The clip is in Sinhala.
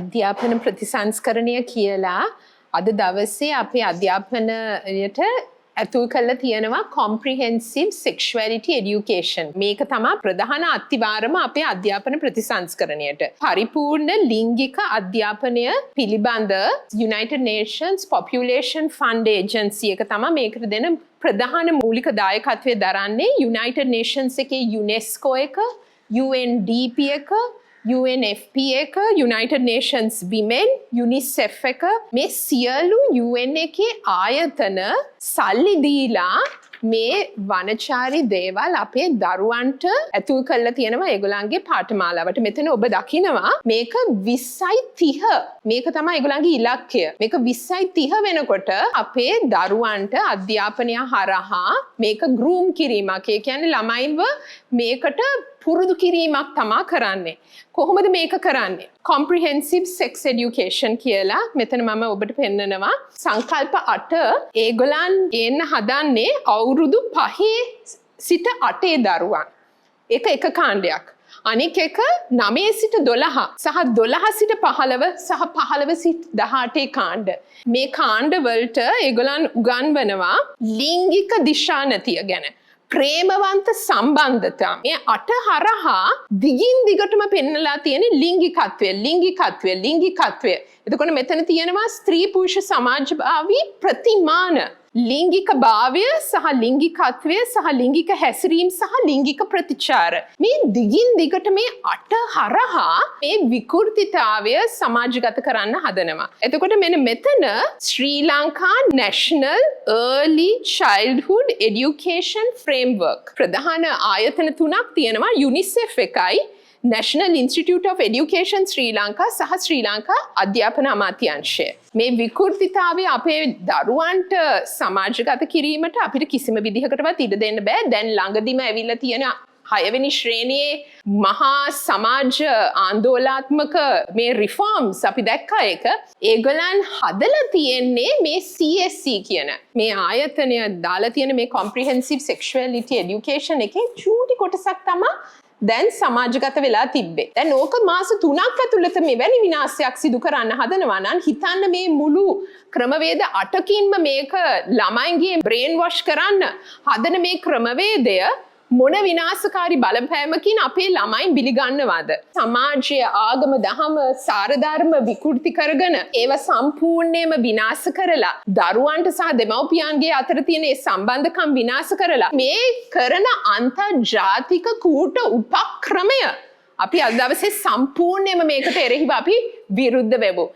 අධ්‍යාපන ප්‍රතිසංස්කරණය කියලා අද දවසේ අපේ අධ්‍යාපනයට ඇතුල් කරලා තියෙනවා comprehensive sexuality education. මේක තමයි ප්‍රධාන අත්තිවාරම අපේ අධ්‍යාපන ප්‍රතිසංස්කරණයට. පරිපූර්ණ ලිංගික අධ්‍යාපනය පිළිබඳ United Nations Population Fund Agency එක තමයි මේකට දෙන ප්‍රධාන මූලික දායකත්වය දරන්නේ. United Nations එකේ UNESCO එක, UNDP එක, UNFP එක, United Nations Women, UNICEF එක මේ සියලු UN එකේ ආයතන සල්ලි දීලා මේ වනචාරී දේවල් අපේ දරුවන්ට ඇතුල් කරලා තියෙනවා ඒගොල්ලන්ගේ පාඨමාලාවට. මෙතන ඔබ දකිනවා මේක 20යි 30. මේක තමයි ඒගොල්ලන්ගේ ඉලක්කය. මේක 20යි 30 වෙනකොට අපේ දරුවන්ට අධ්‍යාපනය හරහා මේක ගෲම් කිරීමක්. ඒ කියන්නේ ළමයින්ව මේකට පුරුදු කිරීමක් තමා කරන්නේ. කොහොමද මේක කරන්නේ? comprehensive sex education කියලා මෙතන මම ඔබට පෙන්නනවා. සංකල්ප 8 ඒගොල්ලන් එන්න හදන්නේ අවුරුදු 5 සිට 8 දරුවන්. ඒක එක කාණ්ඩයක්. අනික එක 9 සිට 12 සහ 12 සිට 15 සහ 15 සිට 18 කාණ්ඩ. මේ කාණ්ඩ වලට ඒගොල්ලන් උගන්වනවා ලිංගික දිශානතිය ගැන. ප්‍රේමවන්ත සම්බන්ධතා. මේ 8 හරහා දිගින් දිගටම පෙන්නලා තියෙන ලිංගිකත්වය. එතකොට මෙතන තියෙනවා ස්ත්‍රී පුරුෂ සමාජභාවී ප්‍රතිමාන. ලිංගික භාවය සහ ලිංගිකත්වය සහ ලිංගික හැසිරීම සහ ලිංගික ප්‍රතිචාර. මේ දිගින් දිගට මේ 8 හරහා මේ විකෘතිතාවය සමාජගත කරන්න හදනවා. එතකොට මෙන්න මෙතන ශ්‍රී Lanka National Early Childhood Education Framework ප්‍රධාන ආයතන 3ක් තියෙනවා. UNICEF එකයි, National Institute of Education Sri Lanka සහ ශ්‍රී ලංකා අධ්‍යාපන අමාත්‍යාංශය. මේ විකෘතිතාවය අපේ දරුවන්ට සමාජගත කිරීමට අපිට කිසිම විදිහකටවත් ඉඩ දෙන්න බෑ. දැන් ළඟදිම ඇවිල්ලා තියෙන 6 වෙනි ශ්‍රේණියේ මහා සමාජ ආందోලනාත්මක මේ රිෆෝම්ස් අපි දැක්කා. එක ඒගොල්ලන් හදලා තියෙන්නේ මේ CSE කියන මේ ආයතනය දාලා තියෙන මේ comprehensive sexuality education එකේ චූටි කොටසක් තමයි දැන් සමාජගත වෙලා තිබ්බේ. දැන් ඕක මාස 3ක් ඇතුළත මෙවැනි විනාශයක් සිදු කරන්න හදනවා නම් හිතන්න මේ මුළු ක්‍රමවේද 8කින්ම මේක ළමයින්ගේ බ්‍රේන් වොෂ් කරන්න හදන මේ ක්‍රමවේදය මොන විනාශකාරී බලපෑමකින් අපේ ළමයින් පිළිගන්නවද? සමාජයේ ආගම දහම සාරධර්ම විකෘති කරගෙන ඒව සම්පූර්ණයෙන්ම විනාශ කරලා දරුවන්ට සහ දෙමව්පියන්ගේ අතර තියෙන ඒ සම්බන්ධකම් විනාශ කරලා මේ කරන අන්තර්ජාතික කූට උපක්‍රමය අපි අද දවසේ සම්පූර්ණයෙන්ම මේකට එරෙහිව අපි විරුද්ධ වෙමු.